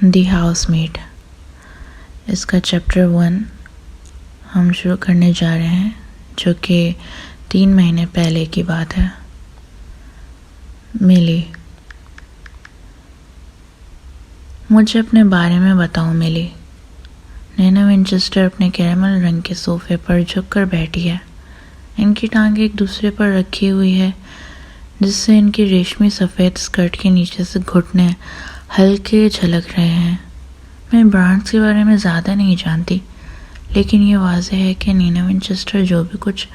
The house meat, اس کا chapter 1 ہم شروع کرنے جا رہے ہیں، جو کہ 3 مہینے پہلے کی بات ہے۔ ملی، مجھے اپنے بارے میں بتاؤ ملی۔ نینا ونچسٹر اپنے کیرمل رنگ کے صوفے پر جھک کر بیٹھی ہے۔ ان کی ٹانگیں ایک دوسرے پر رکھی ہوئی ہے، جس سے ان کی ریشمی سفید اسکرٹ کے نیچے سے گھٹنے ہلکے جھلک رہے ہیں۔ میں برانڈز کے بارے میں زیادہ نہیں جانتی، لیکن یہ واضح ہے کہ نینا ونچسٹر جو بھی کچھ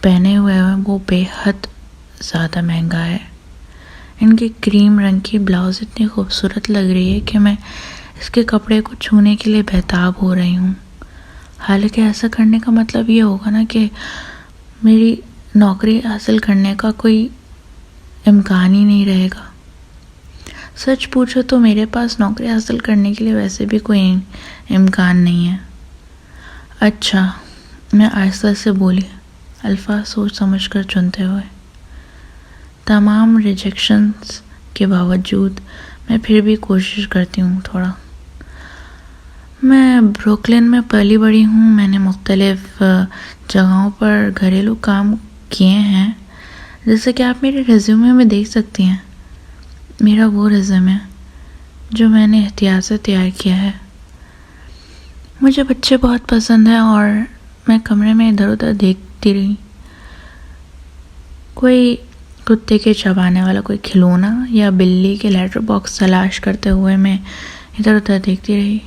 پہنے ہوئے ہیں وہ بے حد زیادہ مہنگا ہے۔ ان کی کریم رنگ کی بلاؤز اتنی خوبصورت لگ رہی ہے کہ میں اس کے کپڑے کو چھونے کے لیے بےتاب ہو رہی ہوں۔ حالانکہ ایسا کرنے کا مطلب یہ ہوگا نا کہ میری نوکری حاصل کرنے کا کوئی امکان ہی نہیں رہے گا۔ سچ پوچھو تو میرے پاس نوکری حاصل کرنے کے لیے ویسے بھی کوئی امکان نہیں ہے۔ اچھا، میں آہستہ سے بولی، الفاظ سوچ سمجھ کر چنتے ہوئے۔ تمام ریجیکشنز کے باوجود میں پھر بھی کوشش کرتی ہوں تھوڑا۔ میں بروکلن میں پلی بڑھی ہوں۔ میں نے مختلف جگہوں پر گھریلو کام کیے ہیں، جیسے کہ آپ میرے ریزیومے میں دیکھ سکتی ہیں۔ میرا وہ ریزیومے جو میں نے احتیاط سے تیار کیا ہے۔ مجھے بچے بہت پسند ہیں اور میں کمرے میں ادھر ادھر دیکھتی رہی۔ کوئی کتے کے چبانے والا کوئی کھلونا یا بلی کے لیٹر باکس تلاش کرتے ہوئے میں ادھر ادھر دیکھتی رہی۔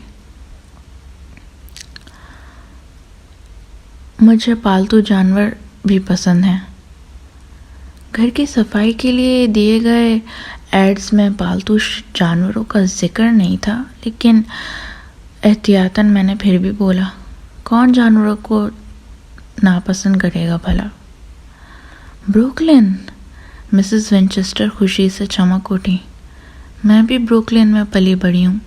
مجھے پالتو جانور بھی پسند ہیں۔ گھر کی صفائی کے لیے دیے گئے ایڈز میں پالتو جانوروں کا ذکر نہیں تھا، لیکن احتیاطاً میں نے پھر بھی بولا، کون جانوروں کو ناپسند کرے گا بھلا؟ بروکلن، مسز ونچسٹر خوشی سے چمک اٹھی۔ میں بھی بروکلن میں پلی بڑھی ہوں۔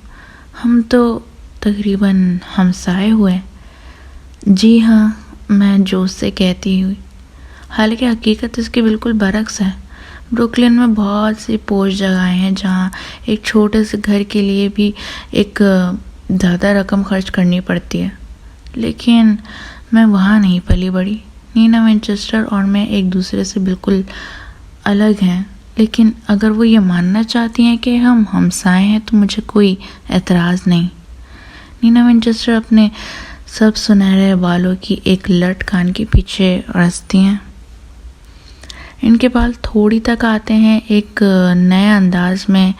ہم تو تقریباً ہمسائے ہوئے۔ جی ہاں، میں جوش سے کہتی ہوئی، حالانکہ حقیقت اس کے بالکل برعکس ہے۔ بروکلن میں بہت سی پوش جگہیں ہیں جہاں ایک چھوٹے سے گھر کے لیے بھی ایک زیادہ رقم خرچ کرنی پڑتی ہے، لیکن میں وہاں نہیں پلی بڑھی۔ نینا ونچسٹر اور میں ایک دوسرے سے بالکل الگ ہیں، لیکن اگر وہ یہ ماننا چاہتی ہیں کہ ہم ہمسائے ہیں تو مجھے کوئی اعتراض نہیں۔ نینا ونچسٹر اپنے سب سنہرے بالوں کی ایک لٹ کان کے پیچھے رستی ہیں۔ ان کے بال تھوڑی تک آتے ہیں، ایک نئے انداز میں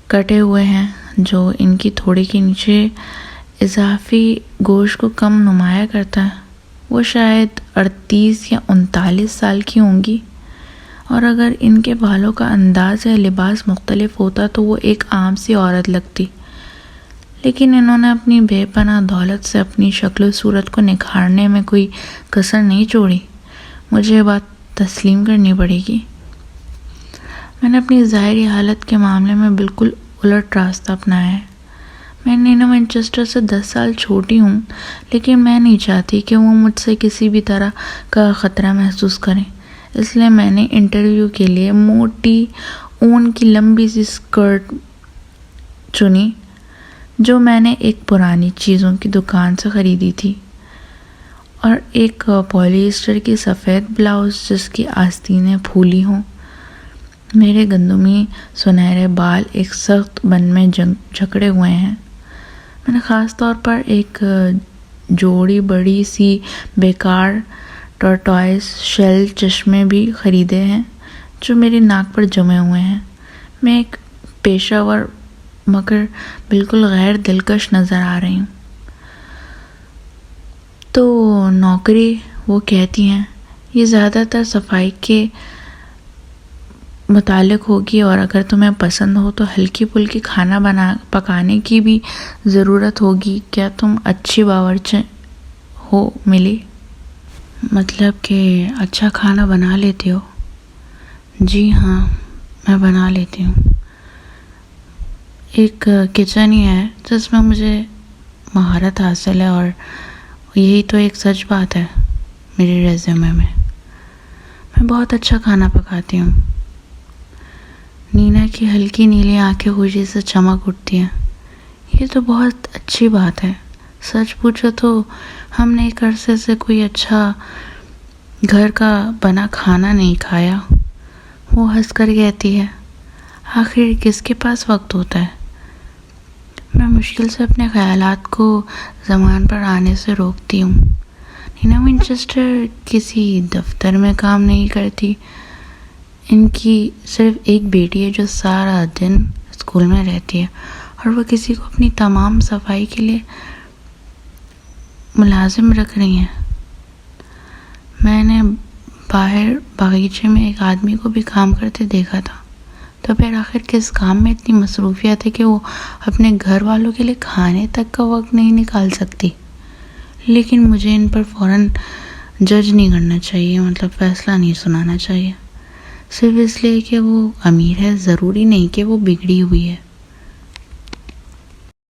کٹے ہوئے ہیں جو ان کی تھوڑی کے نیچے اضافی گوشت کو کم نمایاں کرتا ہے۔ وہ شاید 38 یا 39 سال کی ہوں گی، اور اگر ان کے بالوں کا انداز یا لباس مختلف ہوتا تو وہ ایک عام سی عورت لگتی، لیکن انہوں نے اپنی بے پناہ دولت سے اپنی شکل و صورت کو نکھارنے میں کوئی کسر نہیں چھوڑی۔ مجھے یہ بات تسلیم کرنی پڑے گی۔ میں نے اپنی ظاہری حالت کے معاملے میں بالکل الٹ راستہ اپنایا ہے۔ میں نینا ونچسٹر سے 10 سال چھوٹی ہوں، لیکن میں نہیں چاہتی کہ وہ مجھ سے کسی بھی طرح کا خطرہ محسوس کریں۔ اس لیے میں نے انٹرویو کے لیے موٹی اون کی لمبی سی اسکرٹ چنی، جو میں نے ایک پرانی چیزوں کی دکان سے خریدی تھی، اور ایک پولیسٹر کی سفید بلاؤز جس کی آستینیں پھولی ہوں۔ میرے گندمی سنہرے بال ایک سخت بن میں جکڑے ہوئے ہیں۔ میں نے خاص طور پر ایک جوڑی بڑی سی بیکار ٹارٹوائز شیل چشمے بھی خریدے ہیں جو میری ناک پر جمے ہوئے ہیں۔ میں ایک پیشہ ور مگر بالکل غیر دلکش نظر آ رہی ہوں۔ تو نوکری، وہ کہتی ہیں، یہ زیادہ تر صفائی کے متعلق ہوگی، اور اگر تمہیں پسند ہو تو ہلکی پھلکی کھانا پکانے کی بھی ضرورت ہوگی۔ کیا تم اچھی باورچی ہو ملی؟ مطلب کہ اچھا کھانا بنا لیتی ہو؟ جی ہاں، میں بنا لیتی ہوں۔ ایک کچن ہی ہے جس میں مجھے مہارت حاصل ہے، اور یہی تو ایک سچ بات ہے میرے ریزیومے میں۔ میں بہت اچھا کھانا پکاتی ہوں۔ نینا کی ہلکی نیلی آنکھیں خوشی سے چمک اٹھتی ہیں۔ یہ تو بہت اچھی بات ہے، سچ پوچھو تو ہم نے ایک عرصے سے کوئی اچھا گھر کا بنا کھانا نہیں کھایا۔ وہ ہنس کر کہتی ہے، آخر کس کے پاس وقت ہوتا ہے؟ میں مشکل سے اپنے خیالات کو زبان پر آنے سے روکتی ہوں۔ نینا ونچسٹر کسی دفتر میں کام نہیں کرتی، ان کی صرف ایک بیٹی ہے جو سارا دن اسکول میں رہتی ہے، اور وہ کسی کو اپنی تمام صفائی کے لیے ملازم رکھ رہی ہیں۔ میں نے باہر باغیچے میں ایک آدمی کو بھی کام کرتے دیکھا تھا، تو پھر آخر کس کام میں اتنی مصروفیت ہے کہ وہ اپنے گھر والوں کے لیے کھانے تک کا وقت نہیں نکال سکتی؟ لیکن مجھے ان پر فوراً جج نہیں کرنا چاہیے، مطلب فیصلہ نہیں سنانا چاہیے۔ صرف اس لیے کہ وہ امیر ہے ضروری نہیں کہ وہ بگڑی ہوئی ہے۔